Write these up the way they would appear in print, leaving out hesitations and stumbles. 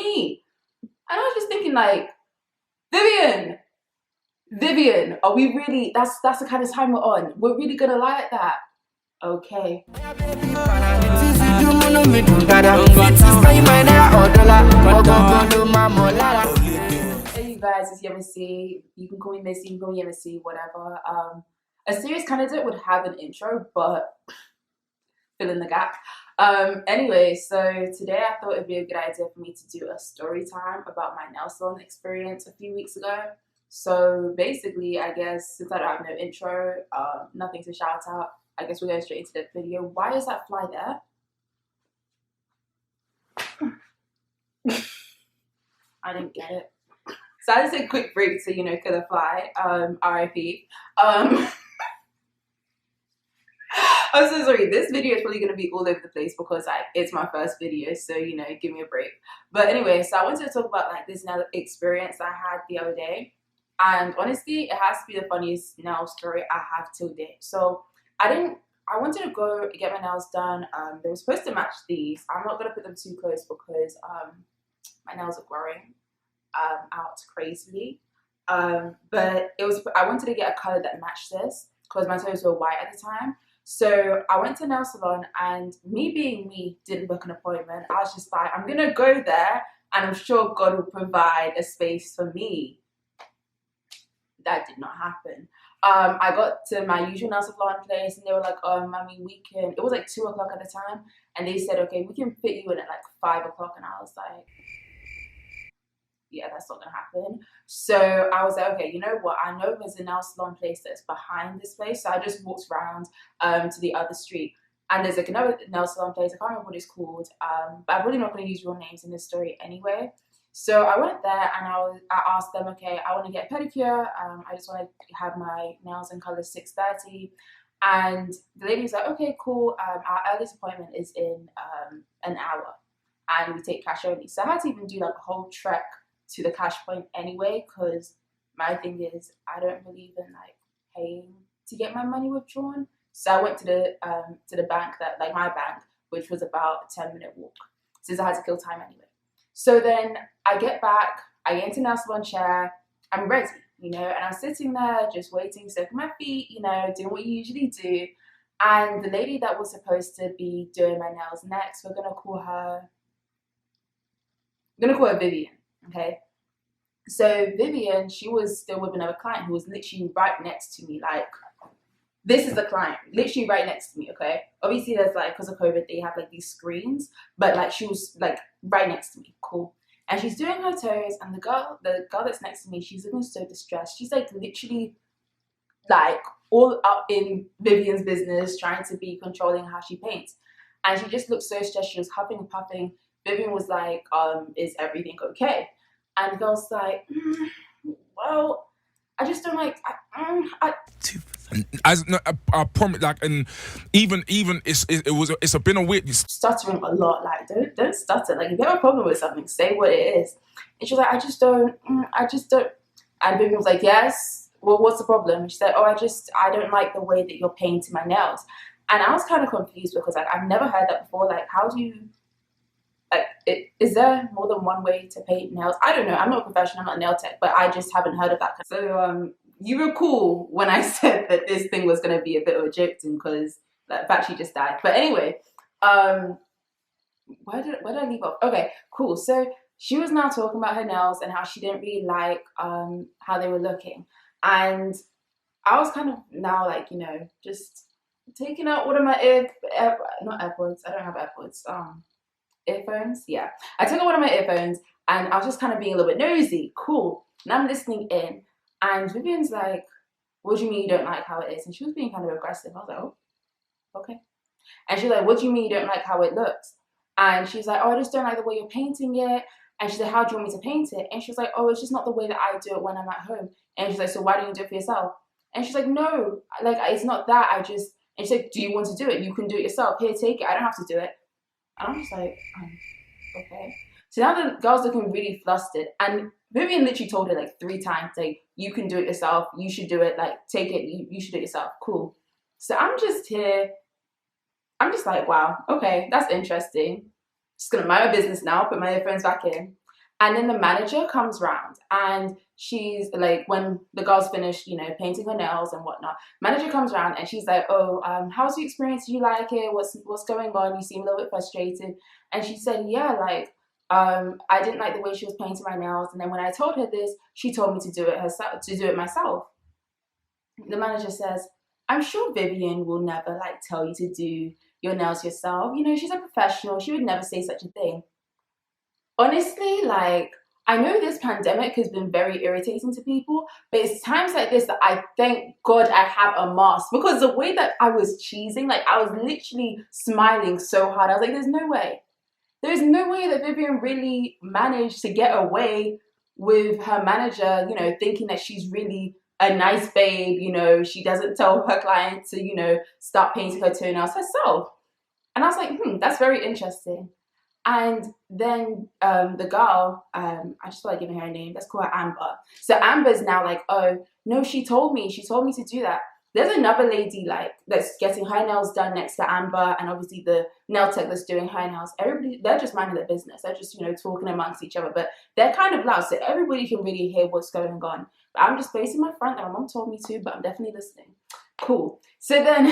me. And I was just thinking like, Vivian, are we really, that's the kind of time we're on. We're really gonna lie like that? Okay. Hey you guys, it's Yemisi. You can call me Missy, you can call me Yemisi, whatever. A serious candidate would have an intro, but fill in the gap. Anyway, so today I thought it'd be a good idea for me to do a story time about my nail salon experience a few weeks ago. So basically, I guess since I don't have no intro, nothing to shout out, I guess we're going straight into the video. Why is that fly there? I didn't get it. So I just did a quick break to, you know, kill a fly. RIP. I'm so sorry. This video is probably going to be all over the place because it's my first video, so, you know, give me a break. But anyway, so I wanted to talk about like this nail experience I had the other day. And honestly, it has to be the funniest nail story I have till date. So I wanted to go get my nails done. They were supposed to match these. I'm not going to put them too close because my nails are growing out crazily. But I wanted to get a color that matched this because my toes were white at the time. So I went to nail salon, and me being me, didn't book an appointment. I was just like, I'm going to go there and I'm sure God will provide a space for me. That did not happen. I got to my usual nail salon place and they were like, mommy, we can, it was like 2 o'clock at the time, and they said, okay, we can fit you in at like 5 o'clock. And I was like, yeah, that's not gonna happen. So I was like, okay, you know what, I know there's a nail salon place that's behind this place. So I just walked around to the other street, and there's like another nail salon place, I can't remember what it's called, but I'm really not going to use real names in this story anyway. So I went there and I asked them, okay, I want to get a pedicure. I just want to have my nails in color 6:30. And the lady was like, okay, cool. Our earliest appointment is in an hour, and we take cash only. So I had to even do like a whole trek to the cash point anyway, because my thing is I don't believe in like paying to get my money withdrawn. So I went to the bank, that like my bank, which was about a 10-minute walk, since I had to kill time anyway. So then I get back, I get into the nail salon chair, I'm ready, you know, and I'm sitting there just waiting, soaking my feet, you know, doing what you usually do. And the lady that was supposed to be doing my nails next, we're gonna call her Vivian, okay? So Vivian, she was still with another client who was literally right next to me, like, this is the client, literally right next to me, okay? Obviously, there's like, because of COVID, they have like these screens, but like she was like right next to me, cool. And she's doing her toes, and the girl that's next to me, she's looking so distressed. She's like literally like all up in Vivian's business, trying to be controlling how she paints. And she just looked so stressed. She was huffing and puffing. Vivian was like, is everything okay? And the girl's like, well, I just don't like, I promise, like, and even it's been a weird stuttering a lot. Like, don't stutter. Like, if you have a problem with something, say what it is. And she's like, I just don't. And Vivian was like, yes. Well, what's the problem? And she said, oh, I don't like the way that you're painting my nails. And I was kind of confused because like I've never heard that before. Like, how do you? Like, is there more than one way to paint nails? I don't know. I'm not a professional. I'm not a nail tech, but I just haven't heard of that. So you were cool when I said that this thing was going to be a bit of a joke thing, because that fact she just died. But anyway, where did I leave off? Okay, cool. So she was now talking about her nails and how she didn't really like how they were looking. And I was kind of now like, you know, just taking out one of my not AirPods. I don't have AirPods. Earphones. Yeah, I took out one of my earphones and I was just kind of being a little bit nosy. Cool. Now I'm listening in. And Vivian's like, what do you mean you don't like how it is? And she was being kind of aggressive. I was like, oh, okay. And she's like, what do you mean you don't like how it looks? And she's like, oh, I just don't like the way you're painting it. And she's like, how do you want me to paint it? And she's like, oh, it's just not the way that I do it when I'm at home. And she's like, so why don't you do it for yourself? And she's like, no, like, it's not that. And she's like, do you want to do it? You can do it yourself. Here, take it. I don't have to do it. And I'm just like, okay. So now the girl's looking really flustered. And Vivian literally told her like 3 times, like, you can do it yourself. You should do it. Like, take it. You should do it yourself. Cool. So I'm just here. I'm just like, wow, okay, that's interesting. Just gonna mind my business now, put my earphones back in. And then the manager comes round and she's like, when the girl's finished, you know, painting her nails and whatnot, manager comes around and she's like, oh, how's your experience? Do you like it? What's going on? You seem a little bit frustrated. And she said, yeah, like, I didn't like the way she was painting my nails. And then when I told her this, she told me to do it herself, to do it myself. The manager says, I'm sure Vivian will never like tell you to do your nails yourself. You know, she's a professional. She would never say such a thing. Honestly, like, I know this pandemic has been very irritating to people, but it's times like this that I thank God I have a mask, because the way that I was cheesing, like I was literally smiling so hard. I was like, there's no way. There's no way that Vivian really managed to get away with her manager, you know, thinking that she's really a nice babe, you know, she doesn't tell her client to, you know, start painting her toenails herself. And I was like, that's very interesting. And then the girl, I just feel like giving her a name, let's call her Amber. So Amber's now like, oh, no, she told me to do that. There's another lady like that's getting her nails done next to Amber, and obviously the nail tech that's doing her nails. Everybody, they're just minding their business. They're just, you know, talking amongst each other, but they're kind of loud, so everybody can really hear what's going on. But I'm just facing my front, and my mom told me to, but I'm definitely listening. Cool. So then,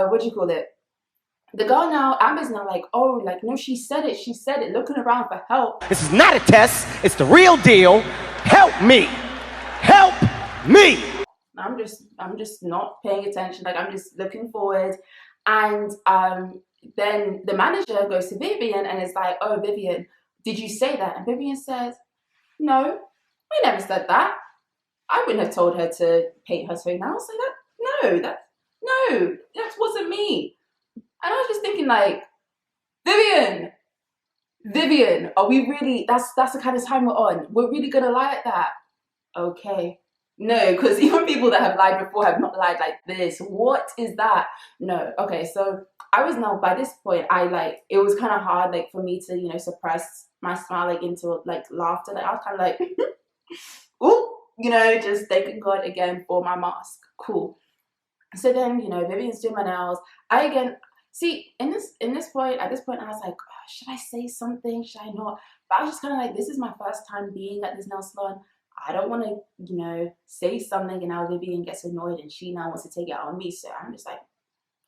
what do you call it? The girl now, Amber's now like, oh, like, no, she said it, looking around for help. This is not a test, it's the real deal. Help me. Help me. I'm just not paying attention. Like, I'm just looking forward. And then the manager goes to Vivian and is like, oh, Vivian, did you say that? And Vivian says, no, I never said that. I wouldn't have told her to paint her toenails. Like that wasn't me. And I was just thinking, like, Vivian, are we really, that's the kind of time we're on. We're really gonna lie like that? Okay. No, because even people that have lied before have not lied like this. What is that? No. Okay, so I was now, by this point, it was kind of hard, like, for me to, you know, suppress my smile, like, into, like, laughter. Like, I was kind of like, ooh, you know, just thanking God again for my mask. Cool. So then, you know, Vivian's doing my nails. See, at this point, I was like, oh, should I say something? Should I not? But I was just kind of like, this is my first time being at this nail salon. I don't want to, you know, say something and now Vivian gets annoyed and she now wants to take it out on me. So I'm just like,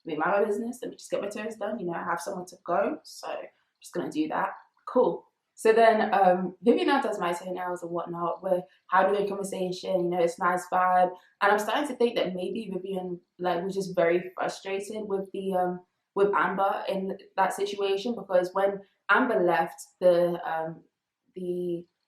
be my business. Let me just get my toes done. You know, I have somewhere to go. So I'm just going to do that. Cool. So then Vivian now does my toenails and whatnot. We're having a conversation, you know, it's nice vibe. And I'm starting to think that maybe Vivian, like, was just very frustrated with with Amber in that situation, because when Amber left, the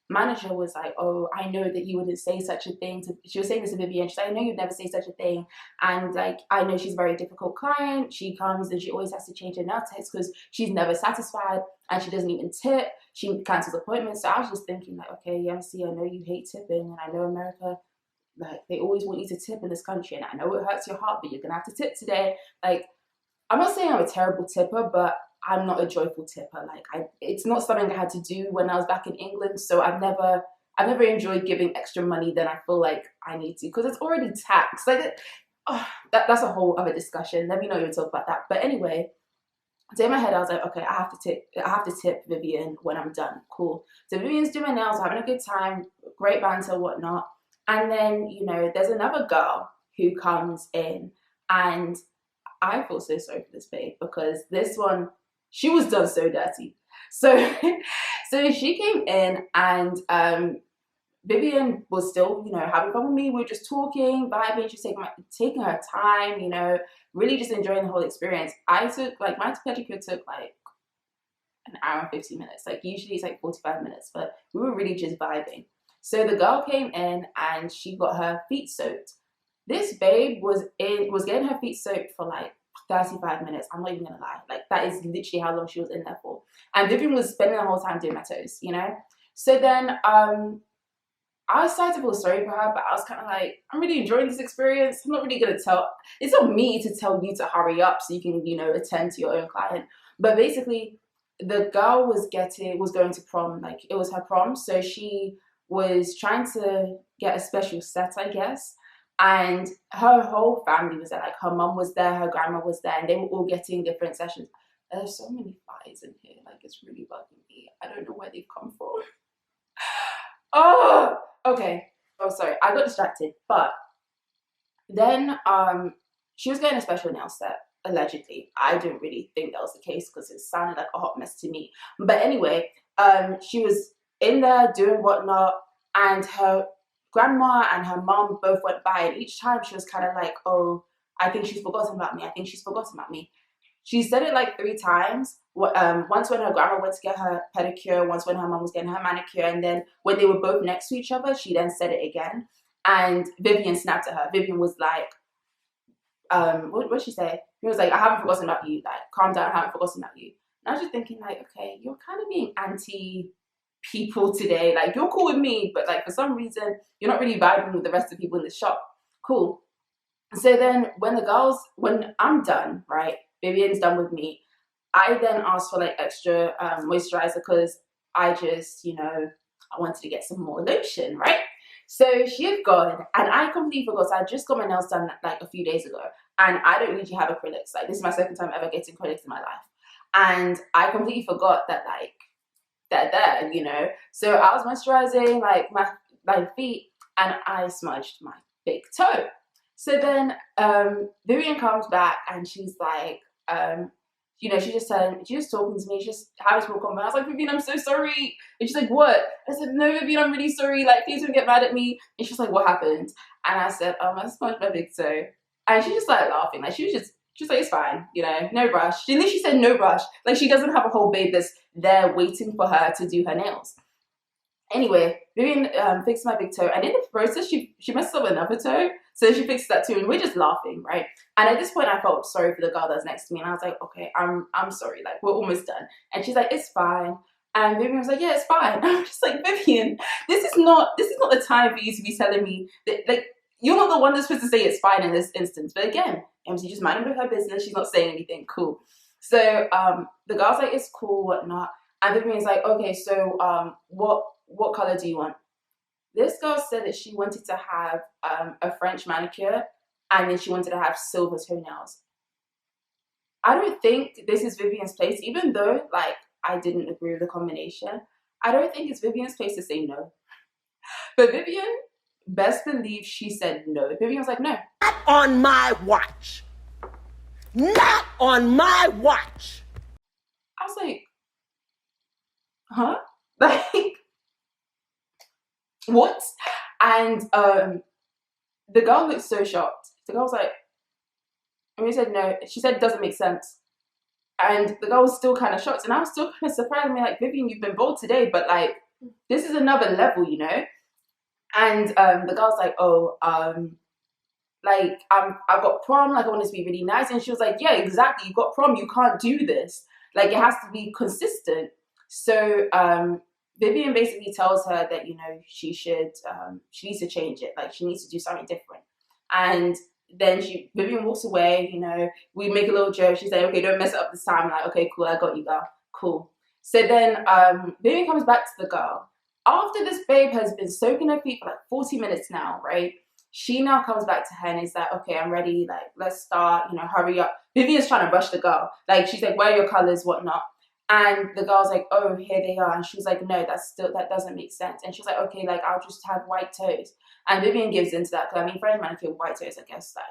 manager was like, oh, I know that you wouldn't say such a thing to, she was saying this to Vivian, she's like, I know you'd never say such a thing, and like, I know she's a very difficult client, she comes and she always has to change her nail techs because she's never satisfied, and she doesn't even tip, she cancels appointments. So I was just thinking, like, okay, Yemisi, I know you hate tipping, and I know America, like, they always want you to tip in this country, and I know it hurts your heart, but you're gonna have to tip today. Like, I'm not saying I'm a terrible tipper, but I'm not a joyful tipper. Like, it's not something I had to do when I was back in England. So I've never enjoyed giving extra money than I feel like I need to, because it's already taxed. Like, that's a whole other discussion. Let me know you'll talk about that. But anyway, so in my head I was like, okay, I have to tip Vivian when I'm done. Cool. So Vivian's doing my nails, having a good time, great banter, whatnot. And then, you know, there's another girl who comes in, and I feel so sorry for this babe, because this one, she was done so dirty. So she came in, and Vivian was still, you know, having fun with me. We were just talking, vibing. She's taking her time, you know, really just enjoying the whole experience. I took, like, my pedicure took like an hour and 15 minutes. Like, usually it's like 45 minutes, but we were really just vibing. So the girl came in and she got her feet soaked. This babe was getting her feet soaked for like 35 minutes. I'm not even gonna lie. Like, that is literally how long she was in there for. And Vivian was spending the whole time doing my toes, you know? So then I started to feel sorry for her, but I was kind of like, I'm really enjoying this experience. I'm not really gonna it's not me to tell you to hurry up so you can, you know, attend to your own client. But basically, the girl was going to prom. Like, it was her prom, so she was trying to get a special set, I guess. And her whole family was there. Like, her mum was there, her grandma was there, and they were all getting different sessions. There's so many flies in here. Like, it's really bugging me. I don't know where they've come from. Oh, okay. Oh, sorry, I got distracted. But then she was getting a special nail set, allegedly. I didn't really think that was the case because it sounded like a hot mess to me. But anyway, she was in there doing whatnot, and her grandma and her mom both went by, and each time she was kind of like, oh, I think she's forgotten about me. I think she's forgotten about me. She said it like 3 times. Once when her grandma went to get her pedicure, once when her mom was getting her manicure, and then when they were both next to each other, she then said it again. And Vivian snapped at her. Vivian was like, what did she say? He was like, I haven't forgotten about you. Like, calm down, I haven't forgotten about you. And I was just thinking, like, okay, you're kind of being anti-people today. Like, you're cool with me, but like for some reason, you're not really vibing with the rest of the people in the shop. Cool. So then when I'm done, right, Vivian's done with me, I then asked for like extra moisturizer because I just, I wanted to get some more lotion, right? So she had gone, and I completely forgot. So I just got my nails done like a few days ago, and I don't usually have acrylics. Like, this is my second time ever getting acrylics in my life, and I completely forgot that like they're there, So I was moisturizing like my feet, and I smudged my big toe. So then Vivian comes back, and she's like, she was talking to me, she just had a small comment. I was like, Vivian, I'm so sorry. And she's like, what? I said, no, Vivian, I'm really sorry. Like, please don't get mad at me. And she's like, what happened? And I said, I smudged my big toe. And she just started laughing. Like, she was like, it's fine, no rush. At least she said no rush. Like, she doesn't have a whole babe that's there waiting for her to do her nails. Anyway, Vivian fixed my big toe, and in the process, she messed up another toe, so she fixed that too, and we're just laughing, right? And at this point, I felt sorry for the girl that's next to me, and I was like, okay, I'm sorry, like, we're almost done. And she's like, it's fine. And Vivian was like, yeah, it's fine. And I'm just like, Vivian, this is not the time for you to be telling me that, like, you're not the one that's supposed to say it's fine in this instance. But again, MC just minding her business, she's not saying anything, cool. So the girl's like, it's cool, whatnot. And Vivian's like, okay, so what color do you want? This girl said that she wanted to have a French manicure, and then she wanted to have silver toenails. I don't think this is Vivian's place, even though like I didn't agree with the combination. I don't think it's Vivian's place to say no. But Vivian, best believe she said no. Vivian was like, no. Not on my watch. Not on my watch. I was like, huh? Like, what? And the girl looked so shocked. The girl was like, and we said no. She said it doesn't make sense. And the girl was still kind of shocked, and I was still kind of surprised. I mean, like, Vivian, you've been bold today, but like, this is another level, And the girl's like, oh, like, I've got prom, like, I want this to be really nice. And she was like, yeah, exactly, you've got prom, you can't do this. Like, it has to be consistent. So Vivian basically tells her that, she needs to change it. Like, she needs to do something different. And then Vivian walks away, we make a little joke. She's like, okay, don't mess it up this time. I'm like, okay, cool, I got you, girl. Cool. So then Vivian comes back to the girl. After this babe has been soaking her feet for like 40 minutes now, right? She now comes back to her and is like, okay, I'm ready. Like, let's start, hurry up. Vivian's trying to rush the girl. Like, she's like, where are your colors, whatnot? And the girl's like, oh, here they are. And she was like, no, that doesn't make sense. And she was like, okay, like, I'll just have white toes. And Vivian gives into that. Because, I mean, French manicure, white toes, I guess, like,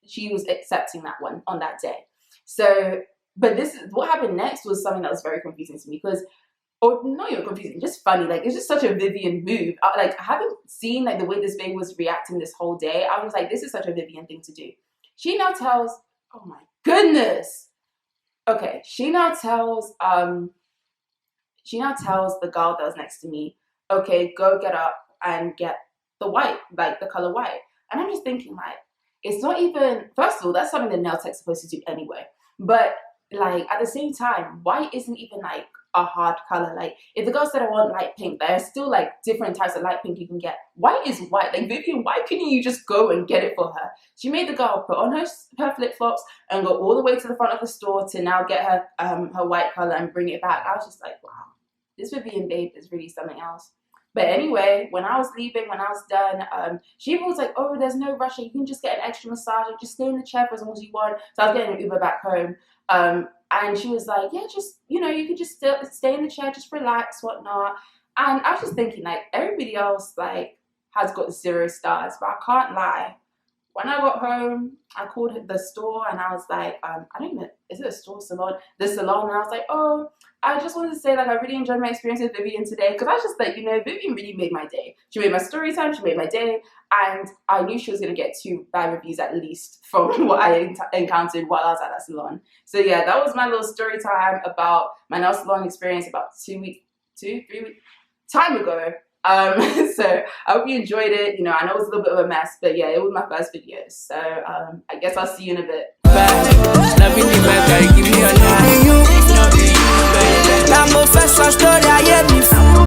she was accepting that one on that day. So, but what happened next was something that was very confusing to me because, or not even confusing, just funny. Like, it's just such a Vivian move. Like, I haven't seen like the way this babe was reacting this whole day. I was like, this is such a Vivian thing to do. She now tells, oh my goodness. Okay, she now tells the girl that was next to me, okay, go get up and get the white, like the color white. And I'm just thinking, like, it's not even, first of all, that's something the nail tech's supposed to do anyway. But like, at the same time, white isn't even like a hard color. Like, if the girl said I want light pink, there's still like different types of light pink you can get. White is white. Like, Vivian, why couldn't you just go and get it for her? She made the girl put on her flip-flops and go all the way to the front of the store to now get her her white color and bring it back. I was just like, wow, this Vivian babe is really something else. But anyway, when I was leaving, when I was done, she was like, oh, there's no rush. You can just get an extra massage. Just stay in the chair for as long as you want. So I was getting an Uber back home. And she was like, yeah, just, you can just stay in the chair, just relax, whatnot. And I was just thinking, like, everybody else, like, has got 0 stars, but I can't lie. When I got home, I called the store and I was like, I don't even, is it a store, salon? The salon. And I was like, oh, I just wanted to say, like, I really enjoyed my experience with Vivian today. Because I was just like, you know, Vivian really made my day. She made my story time, she made my day. And I knew she was going to get 2 bad reviews at least from what I encountered while I was at that salon. So yeah, that was my little story time about my nail salon experience about 3 weeks time ago. So I hope you enjoyed it. You know, I know it was a little bit of a mess, but yeah, it was my first video. So I guess I'll see you in a bit. Story,